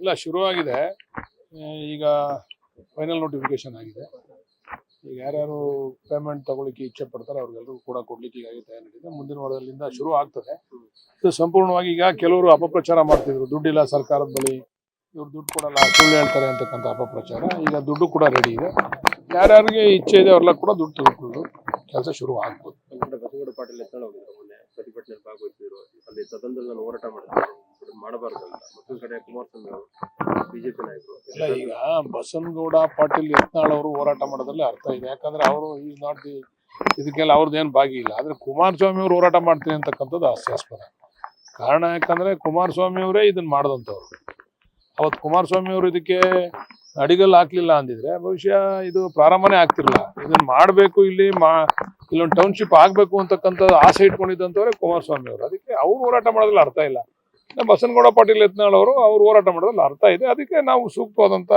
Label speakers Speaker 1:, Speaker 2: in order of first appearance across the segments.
Speaker 1: ಇಲ್ಲ ಶುರುವಾಗಿದೆ. ಈಗ ಫೈನಲ್ ನೋಟಿಫಿಕೇಶನ್ ಆಗಿದೆ. ಈಗ ಯಾರ್ಯಾರು ಪೇಮೆಂಟ್ ತಗೊಳ್ಳಿಕ್ಕೆ ಇಚ್ಛೆ ಪಡ್ತಾರೆ ಅವ್ರಿಗೆಲ್ಲರೂ ಕೂಡ ಕೊಡ್ಲಿಕ್ಕೆ ಈಗಾಗಲೇ ತಯಾರಿ ನಡೆದಿದೆ. ಮುಂದಿನ ವಾರದಿಂದ ಶುರು ಆಗ್ತದೆ. ಇದು ಸಂಪೂರ್ಣವಾಗಿ ಈಗ ಕೆಲವರು ಅಪಪ್ರಚಾರ ಮಾಡ್ತಿದ್ರು, ದುಡ್ಡಿಲ್ಲ ಸರ್ಕಾರದ ಬಳಿ, ಇವ್ರು ದುಡ್ಡು ಕೊಡಲ್ಲ, ಸುಳ್ಳು ಹೇಳ್ತಾರೆ ಅಂತಕ್ಕಂಥ ಅಪಪ್ರಚಾರ. ಈಗ ದುಡ್ಡು ಕೂಡ ರೆಡಿ ಇದೆ. ಯಾರ್ಯಾರಿಗೆ ಇಚ್ಛೆ ಇದೆ ಅವ್ರೆಲ್ಲ ಕೂಡ ದುಡ್ಡು ತೆಗೆದುಕೊಂಡು ಕೆಲಸ ಶುರು ಆಗ್ಬೋದು.
Speaker 2: ಬಸನಗೌಡ ಪಾಟೀಲ್ ಎತ್ತಳ ಹೋಗಿದ್ರು, ಮೊನ್ನೆ ಪ್ರತಿಭಟನೆ ಭಾಗವಹಿಸಿದ್ರು. ಅಲ್ಲಿ ಸದನದಲ್ಲಿ ಹೋರಾಟ ಮಾಡಿದ್ರು, ಮಾಡಬಾರ್ದು ಅಂತ. ಮತ್ತೊಂದು ಕಡೆ ಕುಮಾರಸ್ವಾಮಿ ಅವರು ಬಿಜೆಪಿ ನಾಯಕರು
Speaker 1: ಇಲ್ಲ, ಈಗ ಬಸನಗೌಡ ಪಾಟೀಲ್ ಯತ್ನಾಳ್ ಅವರು ಹೋರಾಟ ಮಾಡೋದ್ರಲ್ಲಿ ಅರ್ಥ ಇದೆ. ಯಾಕಂದ್ರೆ ಅವರು ಈಸ್ ನಾಟ್ ದಿ ಇದಕ್ಕೆಲ್ಲ ಅವ್ರದ್ದೇನು ಭಾಗಿ ಇಲ್ಲ. ಆದ್ರೆ ಕುಮಾರಸ್ವಾಮಿ ಅವರು ಹೋರಾಟ ಮಾಡ್ತೀನಿ ಅಂತಕ್ಕಂಥದ್ದು ಹಾಸ್ಯಾಸ್ಪದ. ಕಾರಣ ಯಾಕಂದ್ರೆ ಕುಮಾರಸ್ವಾಮಿ ಅವರೇ ಇದನ್ನ ಮಾಡಿದಂಥವ್ರು. ಅವತ್ತು ಕುಮಾರಸ್ವಾಮಿ ಅವರು ಇದಕ್ಕೆ ಅಡಿಗಲ್ ಹಾಕ್ಲಿಲ್ಲ ಅಂದಿದ್ರೆ ಬಹುಶಃ ಇದು ಪ್ರಾರಂಭನೇ ಆಗ್ತಿರ್ಲಿಲ್ಲ. ಇದನ್ನ ಮಾಡಬೇಕು, ಇಲ್ಲೊಂದು ಟೌನ್ಶಿಪ್ ಆಗ್ಬೇಕು ಅಂತಕ್ಕಂಥದ್ದು ಆಸೆ ಇಟ್ಕೊಂಡಿದ್ದಂಥವ್ರೆ ಕುಮಾರಸ್ವಾಮಿ ಅವರು. ಅದಕ್ಕೆ ಅವ್ರು ಹೋರಾಟ ಮಾಡೋದ್ರಲ್ಲಿ ಅರ್ಥ ಇಲ್ಲ. ಬಸನಗೌಡ ಪಾಟೀಲ್ ಯತ್ನಾಳ್ ಅವರು ಹೋರಾಟ ಮಾಡೋದ್ರಲ್ಲಿ ಅರ್ಥ ಇದೆ. ಅದಕ್ಕೆ ನಾವು ಸೂಕ್ತವಾದಂತ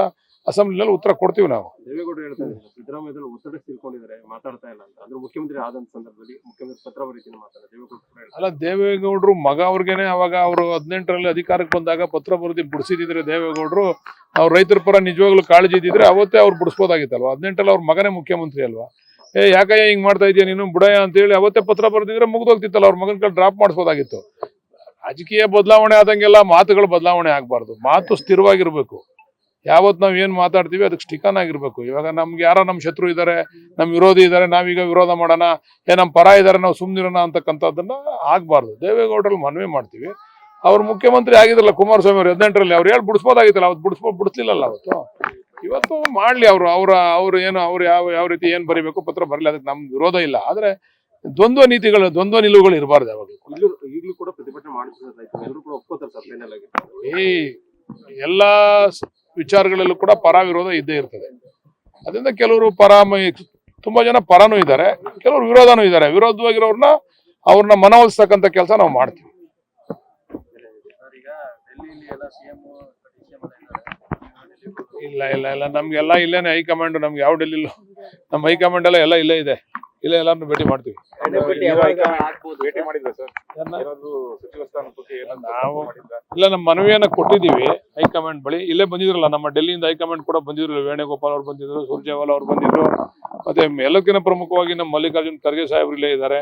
Speaker 1: ಅಸೆಂಬ್ಲಿನಲ್ಲಿ ಉತ್ತರ ಕೊಡ್ತೀವಿ. ನಾವು
Speaker 2: ದೇವೇಗೌಡರು ಹೇಳ್ತಾರೆ ಸಿದ್ದರಾಮಯ್ಯ ಒತ್ತಡ ತಿಳ್ಕೊಂಡಿದ್ದಾರೆ, ಮಾತಾಡ್ತಾ ಇಲ್ಲ ಅಂತ. ಅಂದ್ರೆ ಮುಖ್ಯಮಂತ್ರಿ ಆದಂತ ಸಂದರ್ಭದಲ್ಲಿ ಮುಖ್ಯಮಂತ್ರಿ ಪತ್ರ ಬರೀತೀನಿ ಮಾತಾಡ್ತಾರೆ ದೇವೇಗೌಡರು.
Speaker 1: ಅಲ್ಲ, ದೇವೇಗೌಡರು ಮಗ ಅವ್ರಿಗೇನೆ ಅವಾಗ ಅವರು 18ರಲ್ಲಿ ಅಧಿಕಾರಕ್ಕೆ ಬಂದಾಗ ಪತ್ರ ಬರೆದಿ ಬಿಡಿಸಿದ್ರೆ ದೇವೇಗೌಡರು ಅವ್ರ ರೈತರ ಪರ ನಿಜವಾಗ್ಲೂ ಕಾಳಜಿ ಇದ್ದಿದ್ರೆ ಅವತ್ತೇ ಅವ್ರು ಬಿಡಿಸ್ಬೋದಾಗಿತ್ತಲ್ವಾ. 18ರಲ್ಲಿ ಅವ್ರ ಮಗನೇ ಮುಖ್ಯಮಂತ್ರಿ ಅಲ್ವಾ. ಯಾಕಯ್ಯ ಹಿಂಗ್ ಮಾಡ್ತಾ ಇದೆಯಾ ನೀನು ಬುಡಯ್ಯ ಅಂತ ಹೇಳಿ ಅವತ್ತೇ ಪತ್ರ ಬರೆದಿದ್ರೆ ಮುಗ್ದೋಗ್ತಿತ್ತಲ್ಲ. ಅವ್ರ ಮಗನ ಕೈ ಡ್ರಾಪ್ ಮಾಡಿಸ್ಬೋದಾಗಿತ್ತು. ರಾಜಕೀಯ ಬದಲಾವಣೆ ಆದಂಗೆಲ್ಲ ಮಾತುಗಳು ಬದಲಾವಣೆ ಆಗ್ಬಾರ್ದು. ಮಾತು ಸ್ಥಿರವಾಗಿರ್ಬೇಕು. ಯಾವತ್ ನಾವ್ ಏನ್ ಮಾತಾಡ್ತೀವಿ ಅದಕ್ಕೆ ಸ್ಟಿಕನ್ ಆಗಿರ್ಬೇಕು. ಇವಾಗ ನಮ್ಗೆ ಯಾರೋ ನಮ್ ಶತ್ರು ಇದಾರೆ, ನಮ್ ವಿರೋಧಿ ಇದಾರೆ, ನಾವೀಗ ವಿರೋಧ ಮಾಡೋಣ, ನಮ್ ಪರ ಇದಾರೆ ನಾವು ಸುಮ್ನಿರೋಣ ಅಂತಕ್ಕಂಥದ್ದನ್ನ ಆಗ್ಬಾರ್ದು. ದೇವೇಗೌಡರಲ್ಲಿ ಮನವಿ ಮಾಡ್ತೀವಿ. ಅವ್ರು ಮುಖ್ಯಮಂತ್ರಿ ಆಗಿದ್ರಲ್ಲ ಕುಮಾರಸ್ವಾಮಿ ಅವರು 18ರಲ್ಲಿ, ಅವ್ರು ಹೇಳಿ ಬಿಡಿಸ್ಬೋದಾಗಿತ್ತಲ್ಲ. ಅವತ್ತು ಬಿಡಿಸ್ಲಿಲ್ಲಲ್ಲ. ಇವತ್ತು ಮಾಡ್ಲಿ. ಅವ್ರು ಏನು ಯಾವ ರೀತಿ ಏನ್ ಬರಿಬೇಕು ಪತ್ರ ಬರಲಿ, ಅದಕ್ಕೆ ನಮ್ ವಿರೋಧ ಇಲ್ಲ. ಆದ್ರೆ ದ್ವಂದ್ವ ನಿಲುವುಗಳು ಇರಬಾರ್ದು ಯಾವಾಗ.
Speaker 2: ಈಗಲೂ ಕೂಡ ಪ್ರತಿಭಟನೆ ಮಾಡ್ತಾರೆ.
Speaker 1: ಎಲ್ಲಾ ವಿಚಾರಗಳಲ್ಲೂ ಕೂಡ ಪರ ವಿರೋಧ ಇದ್ದೇ ಇರ್ತದೆ. ಅದರಿಂದ ಕೆಲವರು ತುಂಬಾ ಜನ ಪರನೂ ಇದ್ದಾರೆ, ಕೆಲವರು ವಿರೋಧನೂ ಇದ್ದಾರೆ. ವಿರೋಧವಾಗಿರೋರ್ನ ಅವ್ರನ್ನ ಮನವೊಲಿಸ್ತಕ್ಕಂಥ ಕೆಲಸ ನಾವು ಮಾಡ್ತೀವಿ. ಇಲ್ಲ ನಮ್ಗೆಲ್ಲ ಇಲ್ಲೇನೆ ಹೈಕಮಾಂಡ್. ನಮ್ಗೆ ಯಾವ ಡೆಲ್ಲಿಲೂ ನಮ್ಮ ಹೈಕಮಾಂಡ್ ಎಲ್ಲ ಇಲ್ಲೇ ಇದೆ. ಎಲ್ಲಾರನ್ನು ಭೇಟಿ ಮಾಡ್ತೀವಿ. ನಾವು ನಮ್ಮ ಮನವಿಯನ್ನ ಕೊಟ್ಟಿದ್ದೀವಿ ಹೈಕಮಾಂಡ್ ಬಳಿ. ಇಲ್ಲೇ ಬಂದಿದ್ರಲ್ಲ, ನಮ್ಮ ಡೆಲ್ಲಿಯಿಂದ ಹೈಕಮಾಂಡ್ ಕೂಡ ಬಂದಿದ್ರು. ವೇಣುಗೋಪಾಲ್ ಅವ್ರು ಬಂದಿದ್ರು, ಸುರ್ಜೇವಾಲಾ ಅವ್ರು ಬಂದಿದ್ರು. ಮತ್ತೆ ಎಲ್ಲಕ್ಕಿಂತ ಪ್ರಮುಖವಾಗಿ ನಮ್ಮ ಮಲ್ಲಿಕಾರ್ಜುನ್ ಖರ್ಗೆ ಸಾಹೇಬ್ರು ಇಲ್ಲೇ ಇದ್ದಾರೆ,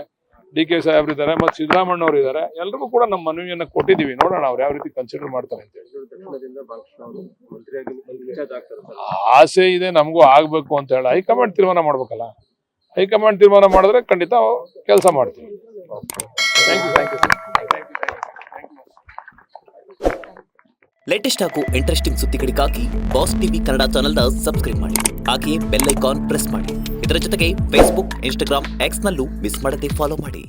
Speaker 1: DK ಸಾಹೇಬ್ರು ಇದ್ದಾರೆ, ಮತ್ತೆ ಸಿದ್ದರಾಮಣ್ಣ ಅವರು ಇದ್ದಾರೆ. ಎಲ್ರಿಗೂ ಕೂಡ ನಮ್ಮ ಮನವಿಯನ್ನ ಕೊಟ್ಟಿದ್ದೀವಿ. ನೋಡೋಣ ಅವ್ರು ಯಾವ ರೀತಿ ಕನ್ಸಿಡರ್ ಮಾಡ್ತಾರೆ ಅಂತ ಹೇಳಿ. ಆಸೆ ಇದೆ ನಮಗೂ ಆಗ್ಬೇಕು ಅಂತ ಹೇಳಿ. ಹೈಕಮಾಂಡ್ ತೀರ್ಮಾನ ಮಾಡ್ಬೇಕಲ್ಲ. ಹೈಕಮಾಂಡ್ ತೀರ್ಮಾನ ಮಾಡಿದ್ರೆ ಖಂಡಿತ ಕೆಲಸ ಮಾಡ್ತೀವಿ.
Speaker 3: ಲೇಟೆಸ್ಟ್ ಹಾಗೂ ಇಂಟ್ರೆಸ್ಟಿಂಗ್ ಸುದ್ದಿಗಳಿಗಾಗಿ ಬಾಸ್ ಟಿವಿ ಕನ್ನಡ ಚಾನೆಲ್ನ ಸಬ್ಸ್ಕ್ರೈಬ್ ಮಾಡಿ. ಹಾಗೆಯೇ ಬೆಲ್ ಐಕಾನ್ ಪ್ರೆಸ್ ಮಾಡಿ. ಇದರ ಜೊತೆಗೆ ಫೇಸ್ಬುಕ್, ಇನ್ಸ್ಟಾಗ್ರಾಮ್, ಎಕ್ಸ್ ನಲ್ಲೂ ಮಿಸ್ ಮಾಡದೆ ಫಾಲೋ ಮಾಡಿ.